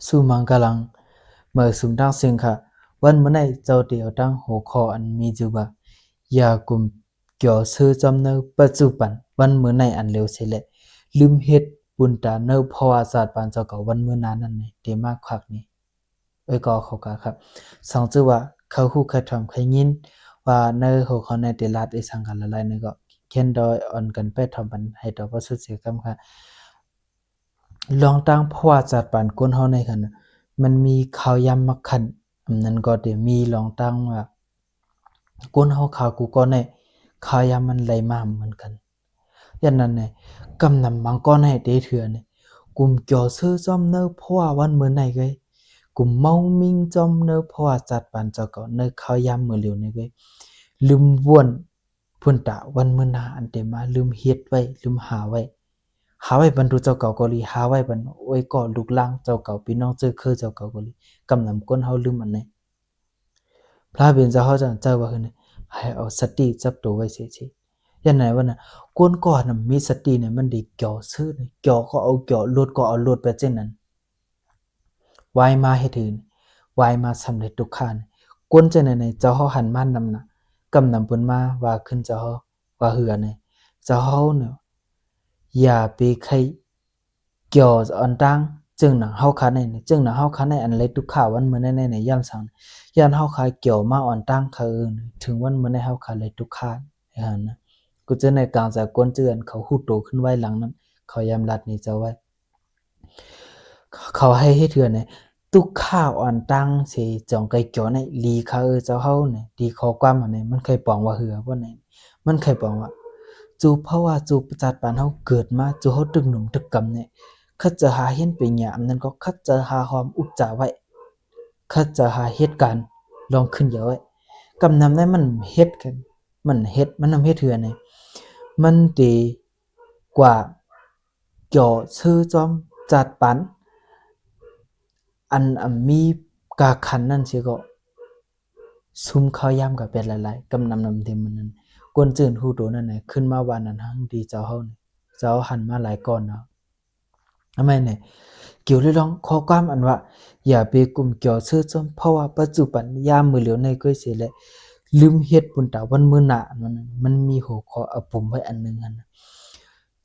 สู้มังกะลังเมื่อสุมดังสิงค่ะวันเมื่อไหร่เจ้าเดียวตั้งหัวข้ออันมีจุบะอย่ากลุ่มเกี่ยวซื้อจำเนอปัจจุบันวันเมื่อไหร่อันเร็วเสียเลยลืมเฮ็ดบุญตาเนอภาวะศาสตร์ปานเจ้าเก่าวันเมื่อนานนั่นนี่เดมากคักนี่ก็เขากะครับสองจือว่าเขาฮู้เคยทำเคยยินว่าเนอหัวข้อในเดลาดไอสังกันละลายนี่ก็เขียนโดยออนกันไปทำบันให้ต่อบ่สุดเสียกำค่ะลองตั้งภาวะศาสตร์ปานก้นเฮาในคั่นน่ะมันมีข่าวยำมักคั่นนั้นก็ได้มีลองตั้งว่าก้นเฮาข่าวกูก็ในข่าวยำมันไหลมาเหมือนกันยันนั้นเนี่ยกำนำมังก็ให้เตเถือเนี่ยกุมจ่อซื้อจอมเนอเพราะว่าวันมื้อไหนเกยกุมเมามิงจอมเนอเพราะว่าจัดปานเจ้าก็เนอข่าวยำมื้อเหลียวนี่เกยลืมวนพุ่นตะวันมื้อหน้าอันเตมาลืมเฮ็ดไว้ลืมหาไว้บรรทุเจ้าเก่าเกาหลีหาไว้บันโอ้ยก็ลูกหลานเจ้าเก่าพี่น้องเจอคือเจ้าเก่าเกาหลีกำนำก้นเฮาลืมอันไหนพระเบียนเจ้าเฮาจังเจ้าว่าคือให้เอาสติจับตัวไว้เฉยๆยันไหนว่าน่ะก้นก่อนน่ะมีสติเนี่ยมันได้เกี่ยวซื่อเกี่ยวก็เอาเกี่ยวลดก็เอาลดไปจังนั้นวายมาเฮ็ดหืนวายมาสำเร็จทุกขันก้นจังไหนเจ้าเฮาหันมานำน่ะกำนำเพิ่นมาว่าขึ้นเจ้าเฮาว่าเหือเนี่ยเจ้าเฮาเนี่ยอย่าไปใครเกี่ยวอันตั้งจึงหนังเฮาคันในจึงหนังเฮาคันในอันเล็กทุกข่าววันมื้อในย่านสังย่านเฮาคายเกี่ยวมาอ่อนตั้งคือถึงวันมื้อในเฮาคันเลยทุกข่าวนะกูเจอในกลางจากก้นเจือนเขาฮู้โตขึ้นไว้หลังนั้นเขายำรัดนี่เจ้าไว้เขาให้เฮ็ดเถื่อเนี่ยตุกข้าวอ่อนตั้งสิจองไกเกี่ยวในลีเขาเจ้าเฮาเนี่ยดีขอความอันนี้มันเคยปองว่าเหือบ่ไหนมันเคยปองว่าจูเพราะว่าจูประจัดปานเฮาเกิดมาจูเฮาตึกหนุ่มตึกกำเนี่ยคัดจะหาเห็นเป็นหยามนั้นก็คัดจะหาหอมอุจจาไว้คัดจะหาเหตุการณ์ลองขึ้นอย่าไว้กำนำได้มันเฮ็ดกันมันเฮ็ดมันนำเฮ็ดเถื่อเนี่ยมันดีกว่าจ่อชื่อจอมจัดปันอันมีกาขันนั่นสิก็ซุมข้าวยามกับเป็นหลายๆกำนำเต็มมันนั้นกวนจื่นฮู้โตนั่นน่ะขึ้นมาวันนั้นหังดีเจ้าเฮานี่เจ้าหันมาหลายก่อนเนาะทำไมเนี่ยเกี่ยวเลยลองข้อความอันว่าอย่าไปกลุ่มเกี่ยวชื่อจอมเพราะว่าปัจจุบันยามมื้อเหลียวในก้อยเสียแล้วลืมเฮ็ดบุญตาวันมื้อหน้ามันมีหัวข้อเอาปุ่มไว้อันนึงหั่น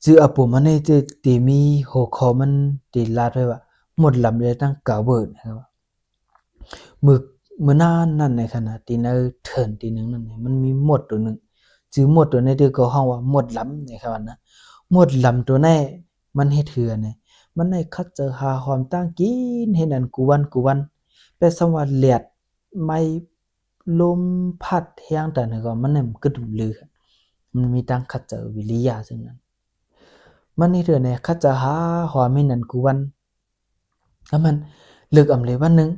จื้อเอาปุ่มอันนี้ที่มีหัวข้อมันที่ลาดไว้ว่าหมดลำเลยตั้งกะเบิดนะครับมื้อมื้อหน้านั้นในขณะที่เนอเทิร์นที่นึงนั่นมันมีหมดตัวนึงจื้อหมดตัวนี้ที่ก็ฮ้องว่าหมดลำนะครับนะหมดลำตัวนี้มันเฮ็ดเถื่อนี่มันได้คัดเจอหาหอมตั้งกินเฮ็ดนั่นกูวันแปลสว่าแลดไม่ลมพัดแรงแต่นี่ก็มันน่ะกึดลือมันมีตั้งคัดเจอวิริยะซึ่งนั้นมันเฮ็ดเถื่อนี่คัดจะหาหอมให้นั่นกูวันแล้วมันลึกอำเลยวันนึง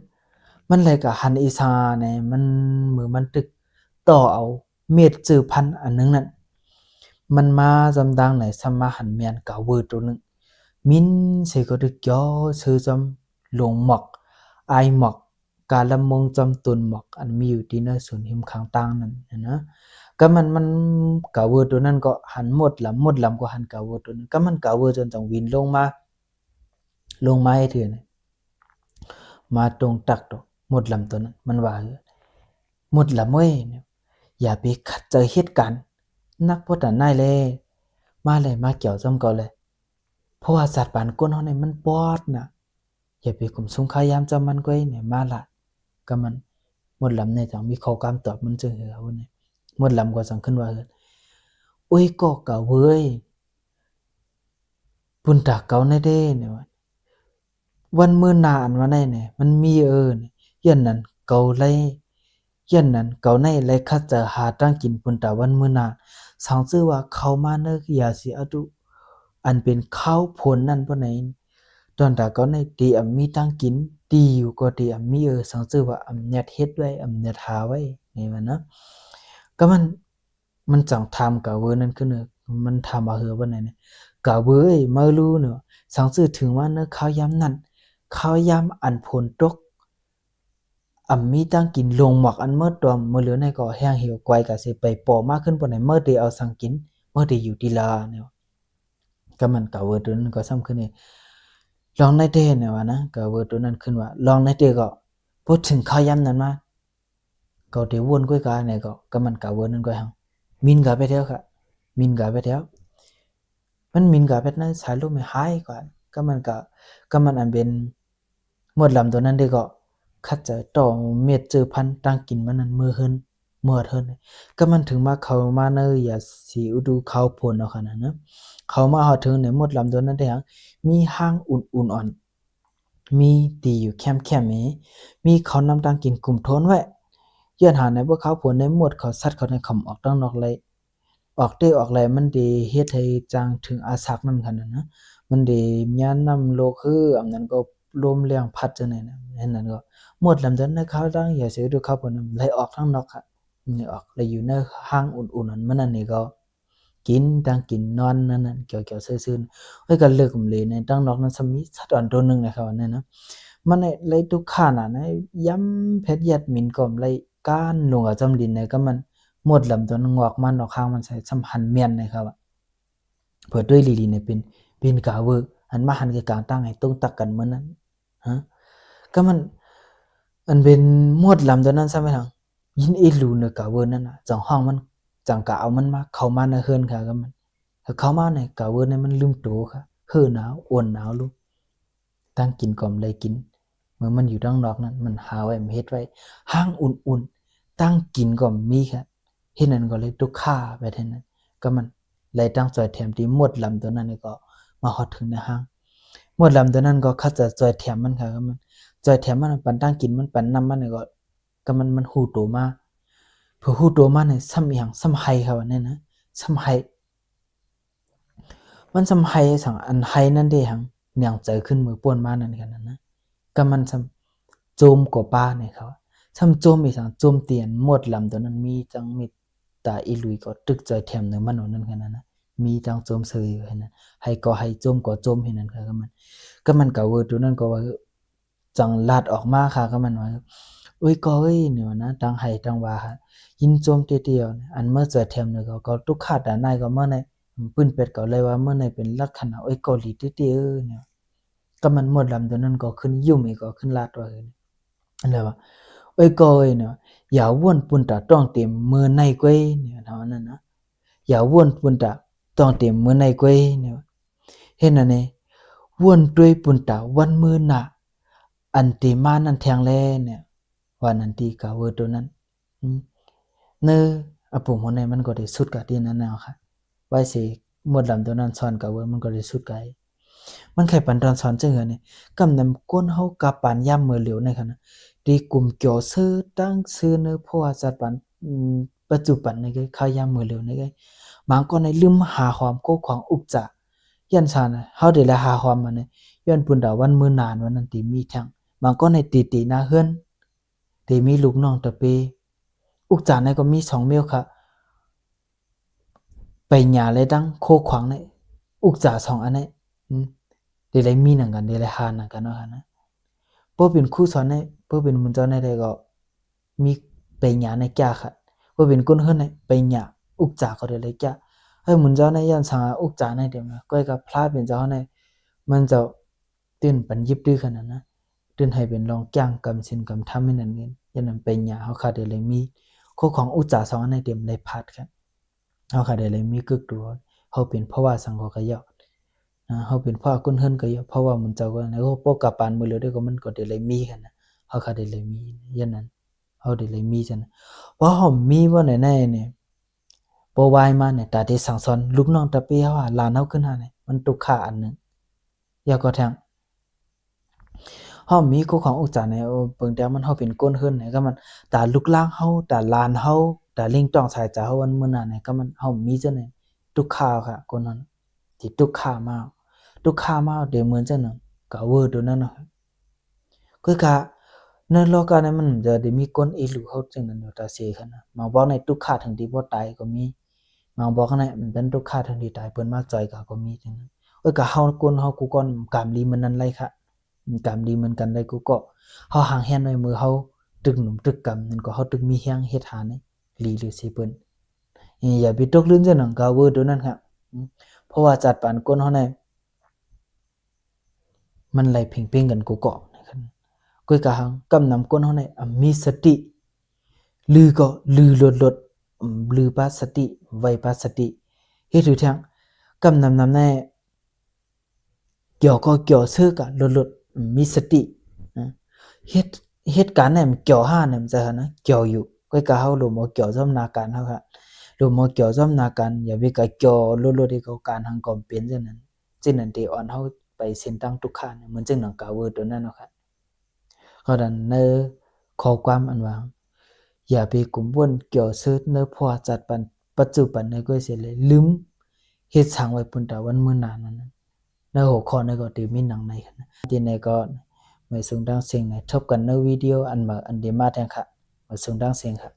มันเลยก็หันอีสาเนี่ยมันมือมันตึกต่อเอาเม็ดจื้อพันธุ์อันนึงนั่นมันมาจำดังไหนสมาหันเมียนกะเวอร์ตัวนึงมินเสก็ดึกย่อซื้อจำหลงหมอกอายหมอกกาละมงจำตุนหมอกอันมีอยู่ที่ในศูนย์หิมข้างต่างนั่นนะก็มันกะเวอร์ตัวนั้นก็หันหมดลำก็หันกะเวอร์ตัวนั้นก็มันกะเวอร์จนต้องวินลงมาให้เถื่อนมาตรงตักดอกหมดลำตัวนั้นมันว่าหมดลำเว้ยอย่าไปขัดเจอเหตุการณ์นักพจนายเลยมาเกี่ยวจำก่อนเลยเพราะว่าสัตว์ป่านก้นเฮาเนี่ยมันปอดน่ะอย่าไปกุมสุงขายามจำมันก้อยเนี่ยมาละก็มันหมดลำเนี่ยจังมีข้อความตอบมันเจอเฮาเนี่ยหมดลำก็สังขึ้นว่าโอ้ยก็เก่าเว้ยปุ่นตาเก่าแน่เด้เนี่ยวันมื้อหน้าอันว่าได้เนี่ยมันมียันนั้นเก่าเลยยันนั้นเก่าในเลยคัดจะหาตั้งกินปุ่นตาวันมื้อหน้าสังชื่อว่าเข้ามาเนอะอย่าสิอะตุอันเป็นข้าวผลนั่นบ่ไหนตอนตาเก่าในตีมีตั้งกินตีอยู่ก็ตีมีสังชื่อว่ายัดเฮ็ดไว้ยัดหาไว้นี่ว่านะก็มันจังทำกะเวอนั่นคือเนอะมันทำมาเหือบ่ไหนเนี่ยกะเว้ยมารู้เนอะสังชื่อถึงว่าเนอะข้าวยามนั้นข้าวยามอันผลตกมีตั้งกินลงหมอกอันเมื่อตัวเมื่อเหลือในก็แห้งเหี่ยวไกวก็สิไปปอมากขึ้นปานใดเมื่อได้เอาสังกินเมื่อได้อยู่ดีลาเนี่ยก็มันกะเวอตัวนั้นก็ซ้ำคือนี่ ลองในเตเนี่ยว่านะก็เวอร์ตัวนั้นขึ้นว่าลองในเตก็พูดถึงข้าวยำนั้นมาก็เดี๋ยววนก้อยกาเนี่ยก็มันกะเวอร์นั่นก็หังมินกะไปเที่ยวค่ะมินกะไปเที่ยวมันมินกะไปนั้นสายลมไม่หายกว่าก็มันอันเป็นหมดลำตัวนั้นได้ก็คัดจะต่อเม็ดเจอพันตั้งกินมันนั้นมือเฮินมือเฮินก็มันถึงมาเขามาเนยอย่าสีอุดูเขาผลเอาขนาดนั้นเขามาหอถึงในหมดลำตัวนั้นได้หังมีห้างอุ่นๆอ่อนมีตีอยู่แคมๆมีเขานำตั้งกินกลุ่มโทนไว้ย้อนหาในพวกเขาผลในหมดเขาซัดเขาในคำออกตั้งนอกเลยออกได้ออกไรมันดีเฮ็ดให้จังถึงอาสักนั่นขนาดนะมันดีญาณนำโลคืออันนั้นก็ลมแรงพัดจังได๋นะนั้นก็หมดลำดันในเขาดังอย่าสิดูเขาผลไหลออกทางนอกค่ะนี่ออกเลยอยู่ในห้างอุ่นๆนั้นมันนั่นนี่ก็กินตั้งกินนอนนั่นเกี่ยวๆซื่อๆเฮ้ยก็เลิกมเลยในตั้งนอกนั้นสมีสัตว์อันตัวนึงนะครับนั่นนะมันเลยทุกข้าน่ะนะย้ำเพชรยัดมินก่อมเลยก้านลงกับจำดินเนี่ยก็มันหมดลำตัวงอกมันออกข้างมันใส่สัมพันธ์เมียนนะครับเปิดด้วยลีเนี่ยเป็นกาเวอร์อันมาหันกับกลางตั้งให้ตรงตักกันเหมือนนั้นฮะก็มันอันเป็นหมดลำตัวนั้นใช่ไหมทางยินอีลูเนกาเวอร์นั่นน่ะจังห้องมันจังกะเอามันมาเข้ามาในเฮือนค่ะก็มันถ้าเข้ามาในกาเวอร์เนี่ยมันลืมโตค่ะเฮือหนาวอ้วนหนาวลูกตั้งกินก่อมเลยกินเมื่อมันอยู่ด้านนอกนั้นมันหาไว้มันเฮ็ดไว้ห้างอุ่นๆตั้งกินก่อมมีค่ะเฮ็ดนั้นก็เลยตุกค่าไปเท่านั้นก็มันเลยตั้งจอยแถมที่หมดลำตัวนั้นนี่ก็มาฮอดถึงในห้างหมดลำตัวนั้นก็เขาจะจอยแถมมันค่ะก็มันจอยแถมมันปันตั้งกินมันปันนำมันนี่ก็มันฮู้โตมาพอฮู้โตมานี่ซ้ำอีหยังซ้ำไห้ค่ะว่าแน่นะซ้ำไห้มันซ้ำไห้สังอันไห้นั่นเด้หังเนียงใจขึ้นมือป่วนมานั่นกันนะก็มันซ้ำโจมกว่าป้าเนี่ยเขาซ้ำโจมอีสังโจมเตียนหมดลำตัวนั้นมีจังมีตาอีหลุยก็ตึกจอยแถมเนื้อมันนั่นกันนะมีจังโจมเซยอยู่ให้นั้นให้ก็ให้โจมก็โจมให้นั้นค่ะก็มันก็เวอร์ตัวนั้นก็ว่าจังลาดออกมาค่ะก็มันว่าโอ้ยก็เอ้ยเนี่ยนะตังไห้ตังว่าค่ะยินโจมเตียวๆอันเมื่อจอยแถมเนื้อก็ตุกขาดด้านในก็เมื่อในปืนเป็ดก็เลยว่าเมื่อในเป็นลักษณะโอ้ยเกาหลีเตี้ยๆเนี่ยก็มันหมดลำตัวนั้นก็ขึ้นยุ่มอีกก็ขึ้นลาดว่าอะไรวะโอ้ยก็เอ้ยเนาะอย่าว่นปุ่นตาต้องเต็มมือในก้อยเนี่ยเท่านั้นนะอย่าว่นปุ่นตาต้องเต็มมือในก้อยเนี่ยเห็นอันนี้ว่นด้วยปุ่นตาวันมือหนาอันตีมานั่นแทงแลเนี่ยวันนั้นตีกาเวอร์ตัวนั้นเนออปุ่มหัวในมันก็ได้สุดกะที่นั้นแล้วค่ะไว้สิหมดลำตัวนั้นซ้อนกาเวอร์มันก็ได้สุดไกลมันแค่ปันตอนซ้อนจังเหรอเนี่ยกำนำก้นเฮากะปานย่ำมือเหลียวในขณะดีกลุ่มเกี่ยวซื้อตั้งซื้อเนอเพราะว่าจัดปันปัจจุบันในก็ข้าย่ำมือเหลียวในก็บางก็ในลืมหาความโกของอุปจายันชานะเฮาได้ละหาความมันเนี่ยย้อนปุ่นดาวันมือนานวันนั้นตีมีแทงบางก็ในตีหน้าเฮือนตีมีลูกน้องตะเปอุกจาในก็มี2เมลค่ะไปหญ้าเลยดังโคขวางในอุกจา2อันนี้เดลัยมีหนังกันเดลัยหาหนังกันเนาะค่ะนะบ่เป็นครูสอนในบ่เป็นมุนเจ้าในใดก็มีไปหญ้าในแก่ค่ะบ่เป็นคนเฮือนในไปหญ้าอุกจาก็ได้เลยแก่เฮ้ยมุนเจ้าในยันสังอุกจาในเต็มนะก้อยกับพลาดเป็นเจ้าในมันจะตื่นปันยิบดื้อขนาดนะตื่นให้เป็นรองจ้างกำสินกำทำให้นั่นเงินยันนั้นไปหญ้าเฮาค่ะได้เลยมีโคของอุกจา2อันในเต็มเลยพาดค่ะเฮาค่ะได้เลยมีกึกตัวเฮาเป็นเพราะว่าสังก็ยอเฮาเป็นพ่อคนเฮือนก็เพราะว่ามันเจ้าก็ในโอ้ปกะปานมื้อเหลือได้ก็มันก็ได้เลยมีกันนะเฮาก็ได้เลยมียันนั้นเฮาได้เลยมีจังว่าเฮามีบ่แน่ๆเนี่ยบ่วายมาเนี่ยตาที่สั่งสอนลูกน้องตะเปียว่าหลานเฮาขึ้นหาเนี่ยมันตุกขาอันนึงอย่าก็แทงเฮามีกูของอุกจาเนี่ยเบิ่งแต่มันเฮาเป็นก้นเฮือนเนี่ยก็มันตาลูกล่างเฮาตาหลานเฮาตาลิงต้องสายจาเฮาวันมื้อนั้นเนี่ยก็มันเฮามีจังได๋ตุกขาค่ะคนนั้นที่ตุกขามาทุกข้ามาเดี๋ยวเหมือนจะหนึ่งกะเวอร์ตัวนั้นนะคือกะเนื้อโลกาเนี่ยมันจะได้มีก้นอีหลูเขาจังนั้นอยู่ตาเสียกันนะมาบอกในทุกข้าถึงที่บ่ตายก็มีมาบอกในมันเป็นทุกข้าถึงที่ตายเปิ้นมาจอยก็มีจังนั้นกะเฮาก้นเฮากูก่อนกามลีมันนั้นไรค่ะกามลีเหมือนกันไรกูก็เฮาห่างแฮนไว้มือเฮาตึกหนุ่มตึกกำนั่นก็เฮาตึกมีแฮงเฮ็ดหานี่ลีหรือสิเปิ้นอย่าไปตกลื่นจังนั้นกะเวอร์ตัวนั้นครับเพราะว่าจัดปานก้นเฮาใน มันไหลเพ่งๆกันกูเกาะนะครับก้อยกะหังกำนำก้นเฮาในมีสติลือก็ลือลดลือปาสติไวปาสติเฮ็ดถือทางกำนำแน่เกี่ยวก็เกี่ยวซื้อกะลดมีสตินะเฮ็ดการเนี่ยมันเกี่ยวห้าเนี่ยมันจะนะเกี่ยวอยู่ก้อยกะเฮาลมเอาเกี่ยวซ้ำนาการเฮาค่ะลมเอาเกี่ยวซ้ำนาการอย่าไปกะเกี่ยวลดๆที่เขาการหังก่อมเป็นจังนั้นจึงนั้นที่อ่อนเฮาไปเส้นตั้งทุกขาเนี่ยเหมือนจึงหนังกาเวอร์ตัวนั้นเนาะค่ะก็ดันเนอข้อความอันว่าอย่าไปกุมวนเกี่ยวซื้อเนื้อพอจัดปัจจุบันในก้อยเสียเลยลืมเฮ็ดสังไว้ปุ่นตาวันมื้อหน้านั้นในหัวข้อในก็ตีมีหนังในค่ะที่ในก็ไม่สูงดังเสียงในทบกันในวิดีโออันมาอันเดมาแทงค่ะมาสูงดังเสียงค่ะ